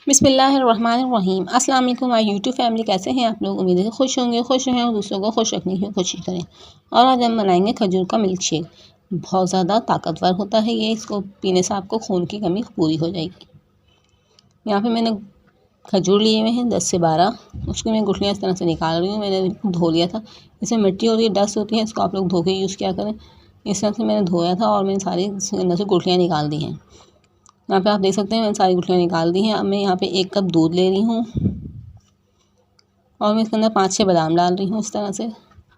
बिस्मिल्लाहिर्रहमानिर्रहीम। अस्सलाम वालेकुम माय यूट्यूब फैमिली, कैसे हैं आप लोग? उम्मीद है खुश होंगे, खुश रहें और दूसरों को खुश रखने की कोशिश करें। और आज हम बनाएंगे खजूर का मिल्क शेक। बहुत ज़्यादा ताकतवर होता है ये, इसको पीने से आपको खून की कमी पूरी हो जाएगी। यहाँ पे मैंने खजूर लिए हुए हैं 10 से 12। उसकी मैं गुठलियाँ इस तरह से निकाल रही हूँ। मैंने धो लिया था, इसमें मिट्टी होती है, डस्ट होती है, इसको आप लोग धो के यूज़ किया करें। इस तरह से मैंने धोया था और मैंने सारी अंदर से गुठलियाँ निकाल दी हैं। यहाँ पे आप देख सकते हैं मैंने सारी गुठलियाँ निकाल दी हैं। अब मैं यहाँ पे 1 कप दूध ले रही हूँ और मैं इसके अंदर 5-6 बादाम डाल रही हूँ इस तरह से।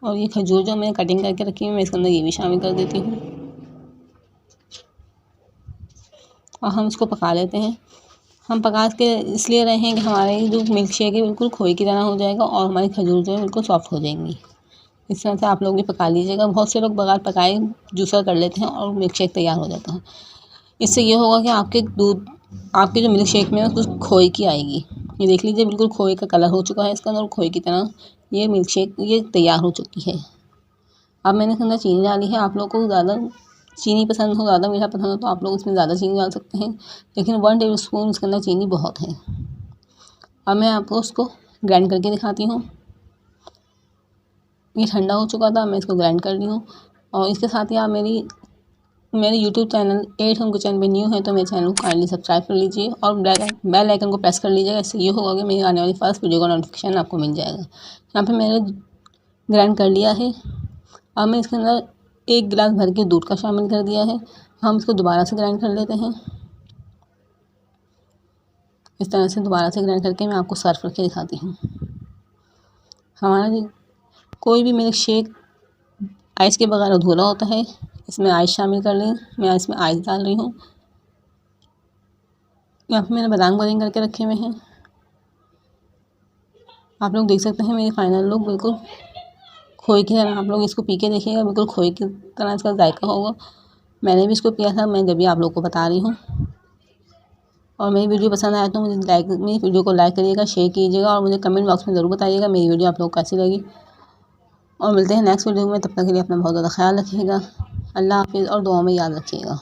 और ये खजूर जो मैंने कटिंग करके रखी है मैं इसके अंदर ये भी शामिल कर देती हूँ और हम इसको पका लेते हैं। हम पका के इसलिए रहे हैं कि हमारे जो मिल्क शेक है बिल्कुल खोए की तरह हो जाएगा और हमारी खजूर जो है बिल्कुल सॉफ्ट हो जाएंगी। इस तरह से आप लोग भी पका लीजिएगा। बहुत से लोग बगैर पकाए जूसर कर लेते हैं और मिल्क शेक तैयार हो जाता है। इससे ये होगा कि आपके जो मिल्क शेक में है कुछ खोए की आएगी। ये देख लीजिए बिल्कुल खोए का कलर हो चुका है इसका अंदर, खोए की तरह ये मिल्क शेक ये तैयार हो चुकी है। अब मैंने इसके अंदर चीनी डाली है। आप लोग को ज़्यादा चीनी पसंद हो, ज़्यादा मीठा पसंद हो तो आप लोग इसमें ज़्यादा चीनी डाल सकते हैं, लेकिन 1 टेबल स्पून इसके अंदर चीनी बहुत है। अब मैं आपको उसको ग्राइंड करके दिखाती हूँ। ये ठंडा हो चुका था, मैं इसको ग्राइंड कर ली हूँ। और इसके साथ ही आप मेरे YouTube channel at home kitchen पे न्यू है तो मेरे चैनल को काइंडली सब्सक्राइब कर लीजिए और बेल आइकन को प्रेस कर लीजिएगा। इससे ये होगा कि मेरी आने वाली फर्स्ट वीडियो का नोटिफिकेशन आपको मिल जाएगा। यहाँ पे मैंने ग्राइंड कर लिया है। अब मैं इसके अंदर 1 गिलास भर के दूध का शामिल कर दिया है। हम इसको दोबारा से ग्राइंड कर लेते हैं। इस तरह से दोबारा से ग्राइंड करके मैं आपको सर्व करके दिखाती हूँ। हमारा कोई भी मिल्क शेक आइस के बगैर अधूरा होता है। इसमें आइस शामिल कर लें। मैं इसमें आइस डाल रही हूँ। यहाँ पे मैंने बादाम ग्राइंड करके रखे हुए हैं। आप लोग देख सकते हैं मेरे फाइनल लुक बिल्कुल खोए की तरह। आप लोग इसको पी के देखिएगा, बिल्कुल खोए की तरह इसका जायका होगा। मैंने भी इसको पिया था, मैं जब भी आप लोग को बता रही हूँ। और मेरी वीडियो पसंद आए तो मेरी वीडियो को लाइक करिएगा, शेयर कीजिएगा और मुझे कमेंट बॉक्स में ज़रूर बताइएगा मेरी वीडियो आप लोग को कैसी लगी। और मिलते हैं नेक्स्ट वीडियो में, तब तक के लिए अपना बहुत ज़्यादा ख्याल रखिएगा। अल्लाह हाफिज़ और दुआ में याद रखिएगा।